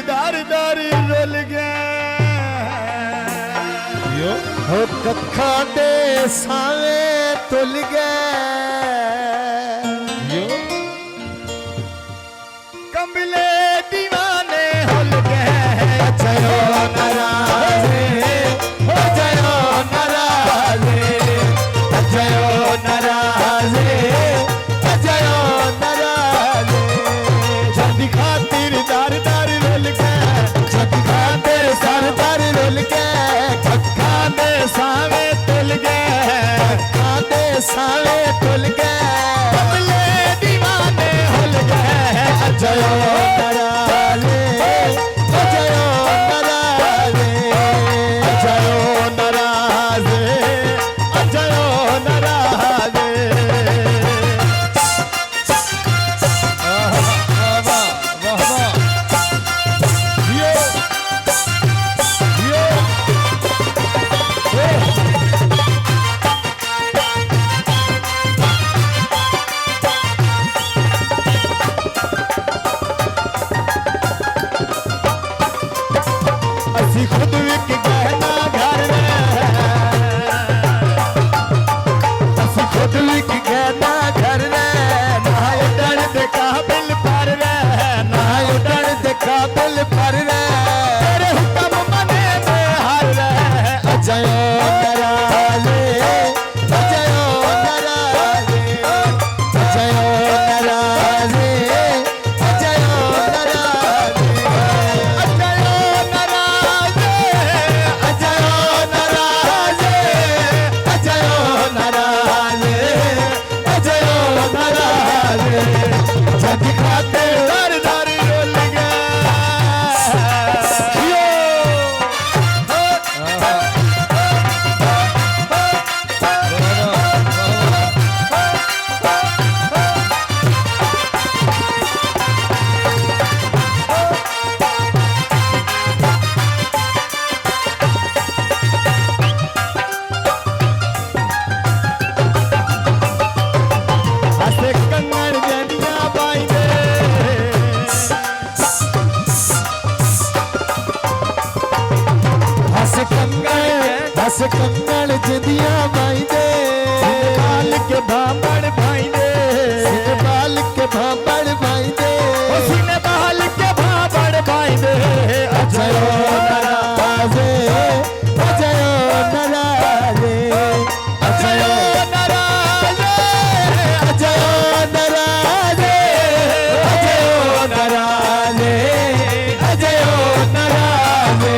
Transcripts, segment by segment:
दार दार रुल गया हो कखा दे सावे तुल गए कमले दीवाने हुल गए जयो नाराजे हो जयो नाराजे जयो नाराजे जयो नाराजे जद खातिर दार दार रुल गए जद खातिर सर दार रुल गए कखा दे सावे तुल गए कखा दे सावे तुल गए कमले दीवाने हुल गए जयो नाराजे जयो नाराजे जयो नाराजे जयो नाराजे खुद विक गहना घर असी खुद विक गहना घर ना उड़न दे काबिल पर ना उड़न दे काबिल पर तेरे हुक्म मने में हर अजयो नाराजे अजयो नाराजे अजयो नाराजे अजयो नाराजे जद खाते दर दर रुल हसे कंगन जनिया बाई दे हस कंगन जदिया बाई दे बाल के भांबड़ भाई दे बाल के भांबड़ भाई दे उसने बाल के भांबड़ भाई दे अजयो नाराजे अजयो नाराजे अजयो नाराजे अजयो नाराजे अजयो नाराजे अजयो नाराजे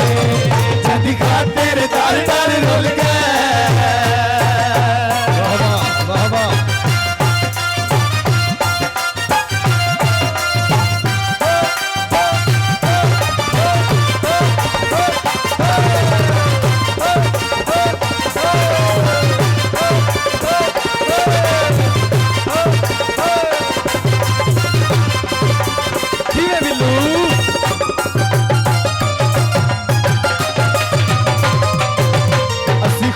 जद खातिर दार दार रुल गए वाह वाह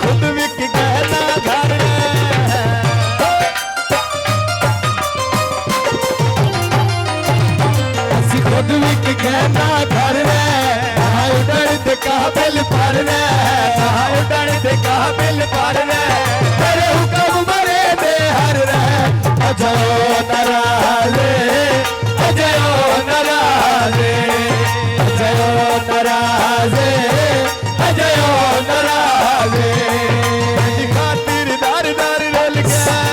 खुद विक गहना घर असी खुद विक गहना घर उड़न दे काबिल पर उड़न दे काबिल पर तेरे हुक्म मरे दे हर अजयो नाराजे अजयो नाराजे अजयो नाराजे अजयो नाराजे खातिर दार दार रुल गया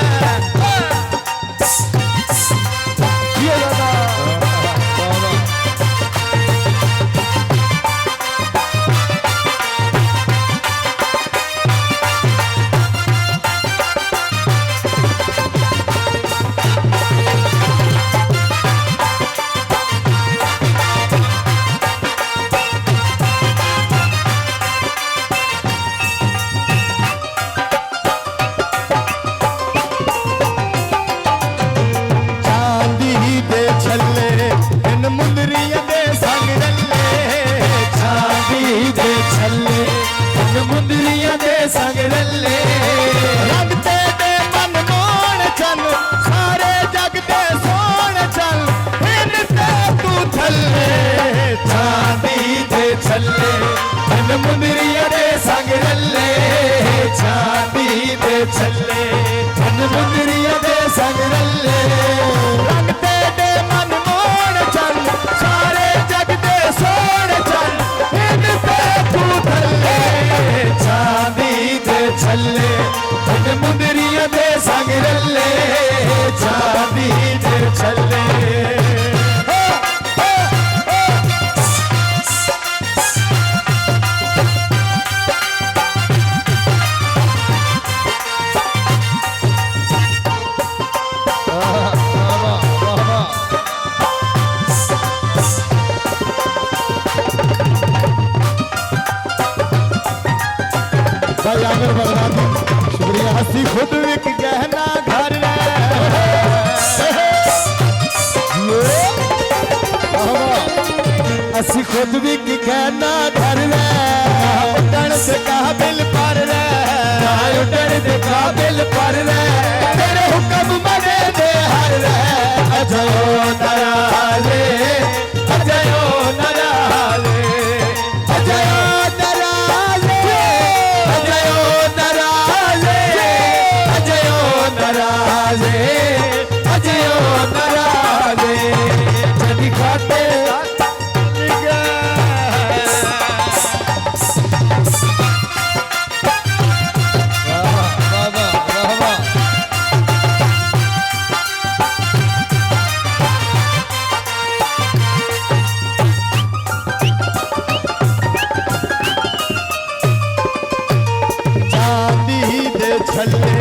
छल्ले धन मुंदरिया दे संग रले रंग तेरे मन मोड़ चल सारे जग दे सोड़ चल इन पे तू थल्ले चांदी दे छल्ले धन मुंदरिया दे संग रले चांदी दे छल्ले भाई आमिर बगदादी शुक्रिया हसी खुद विक गहना घर हसी खुद विक गहना घर उड़न से काबिल पर उड़न से काबिल पर तेरे हुक्म मने दे हर अजयो नराले अजयो नराले अजयो अजयो नराले जदी खाते चांदी दे छल्ले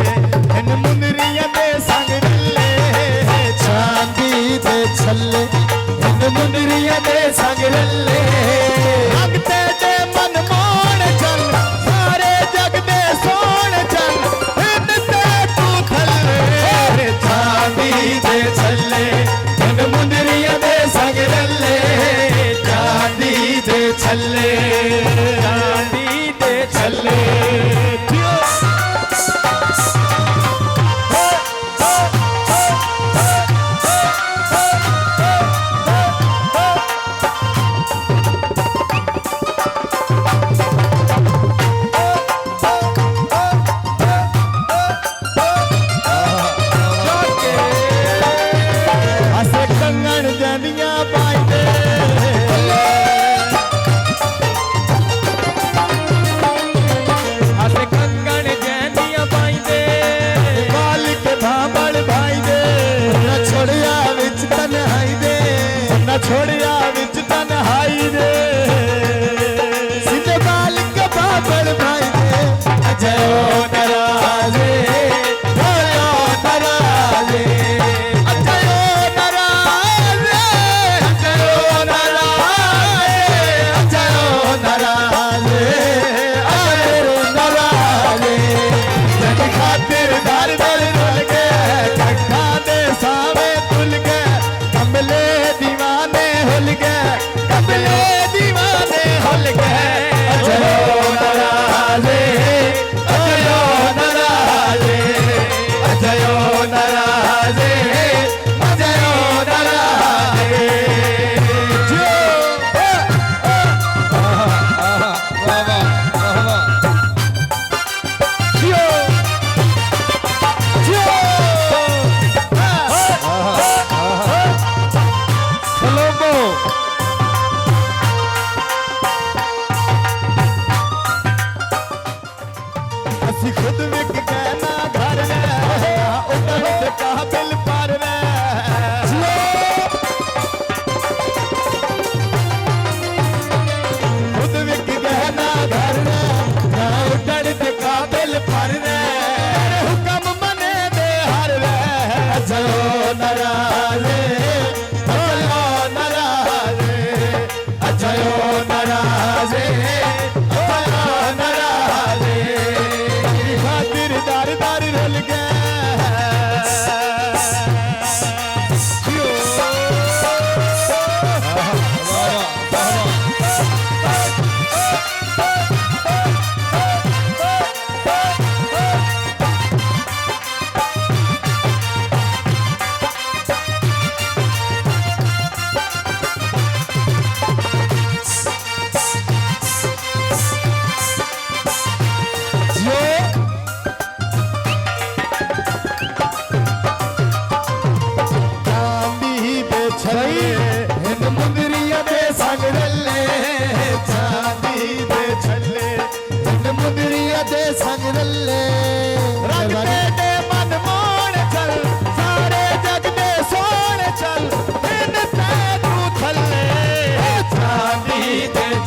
इन मुंदरिया दे संग रले चांदी दे छल्ले इन मुंदरिया दे संग रले रंग तेरे मन मोड़ चल सारे जग दे सोड़ चल इन ते तू थल्ले चांदी दे छल्ले इन मुंदरिया दे संग रले चांदी दे छल्ले चांदी दे छल्ले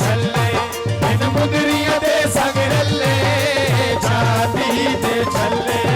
छल्ले इन मुंदरियां दे संग रले चांदी दे छल्ले